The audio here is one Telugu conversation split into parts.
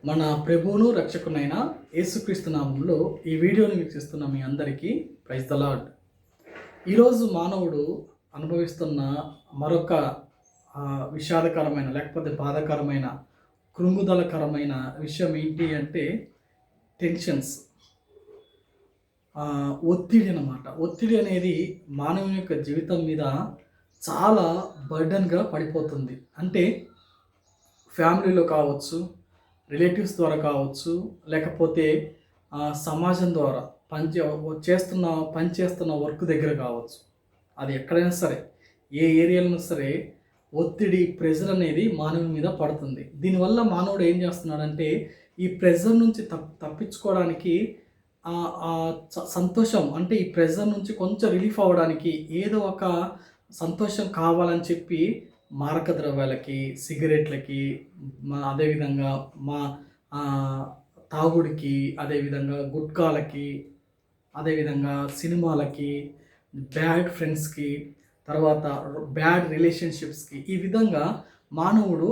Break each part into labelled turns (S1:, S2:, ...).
S1: మన ప్రభువును రక్షకునైన యేసుక్రీస్తు నామంలో ఈ వీడియోని వీక్షిస్తున్న మీ అందరికీ ప్రైజ్ ద లార్డ్. ఈరోజు మానవుడు అనుభవిస్తున్న మరొక విషాదకరమైన లేకపోతే బాధాకరమైన కృంగుదలకరమైన విషయం ఏంటి అంటే టెన్షన్స్, ఒత్తిడి అన్నమాట. ఒత్తిడి అనేది మానవుని యొక్క జీవితం మీద చాలా బర్డన్గా పడిపోతుంది. అంటే ఫ్యామిలీలో కావచ్చు, రిలేటివ్స్ ద్వారా కావచ్చు, లేకపోతే సమాజం ద్వారా పనిచేస్తున్న వర్క్ దగ్గర కావచ్చు. అది ఎక్కడైనా సరే, ఏ ఏరియాలో సరే ఒత్తిడి, ప్రెజర్ అనేది మానవుని మీద పడుతుంది. దీనివల్ల మానవుడు ఏం చేస్తున్నాడంటే ఈ ప్రెజర్ నుంచి తప్పించుకోవడానికి సంతోషం, అంటే ఈ ప్రెజర్ నుంచి కొంచెం రిలీఫ్ అవ్వడానికి ఏదో ఒక సంతోషం కావాలని చెప్పి మారక ద్రవ్యాలకి, సిగరెట్లకి, అదేవిధంగా తాగుడికి, అదేవిధంగా గుట్కాలకి, అదేవిధంగా సినిమాలకి, బ్యాడ్ ఫ్రెండ్స్కి, తర్వాత బ్యాడ్ రిలేషన్షిప్స్కి, ఈ విధంగా మానవుడు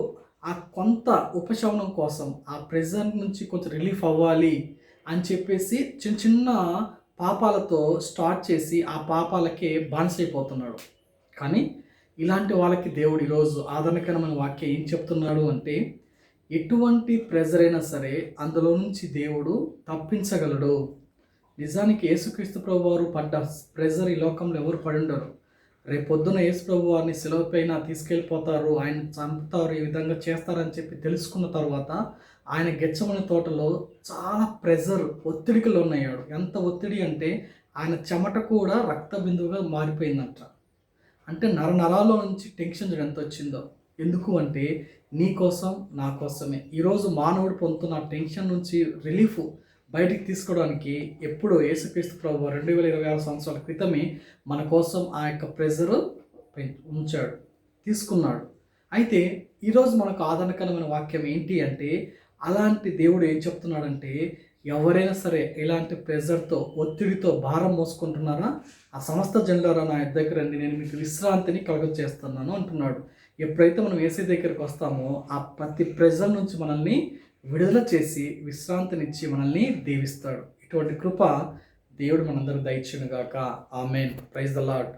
S1: ఆ కొంత ఉపశమనం కోసం, ఆ ప్రెజర్ నుంచి కొంచెం రిలీఫ్ అవ్వాలి అని చెప్పేసి చిన్న చిన్న పాపాలతో స్టార్ట్ చేసి ఆ పాపాలకే బానిసైపోతున్నాడు. కానీ ఇలాంటి వాళ్ళకి దేవుడు ఈరోజు ఆదరణకరమైన వాక్యం ఏం చెప్తున్నాడు అంటే, ఎటువంటి ప్రెజర్ అయినా సరే అందులో నుంచి దేవుడు తప్పించగలడు. నిజానికి యేసుక్రీస్తు ప్రభు వారు పడ్డ ప్రెజర్ ఈ లోకంలో ఎవరు పడి ఉండరు. రేపొద్దున యేసు ప్రభు వారిని శిలువ పైన తీసుకెళ్ళిపోతారు, ఆయన చంపుతారు, ఈ విధంగా చేస్తారని చెప్పి తెలుసుకున్న తర్వాత ఆయన గెత్సెమనే తోటలో చాలా ప్రెజర్, ఒత్తిడికి లోనయ్యాడు. ఎంత ఒత్తిడి అంటే ఆయన చెమట కూడా రక్త బిందువుగా మారిపోయిందంట. అంటే నరాల్లో నుంచి టెన్షన్ ఎంత వచ్చిందో. ఎందుకు అంటే నీ కోసం, నా కోసమే. ఈరోజు మానవుడు పొందుతున్న టెన్షన్ నుంచి రిలీఫ్ బయటికి తీసుకోవడానికి ఎప్పుడో యేసుక్రీస్తు ప్రభు 2026 సంవత్సరాల క్రితమే మన కోసం ఆ యొక్క ప్రెజర్ ఉంచాడు, తీసుకున్నాడు. అయితే ఈరోజు మనకు ఆదరణకరమైన వాక్యం ఏంటి అంటే, అలాంటి దేవుడు ఏం చెప్తున్నాడంటే, ఎవరైనా సరే ఇలాంటి ప్రెజర్తో, ఒత్తిడితో భారం మోసుకుంటున్నారా, ఆ సమస్త జనులారా నా దగ్గర రండి, నేను మీకు విశ్రాంతిని కలుగజేస్తున్నాను అంటున్నాడు. ఎప్పుడైతే మనం యేసయ్య దగ్గరికి వస్తామో ఆ ప్రతి ప్రెజర్ నుంచి మనల్ని విడుదల చేసి విశ్రాంతినిచ్చి మనల్ని దీవిస్తాడు. ఇటువంటి కృప దేవుడు మనందరూ దయచేయును గాక. ఆమేన్. Praise the lord.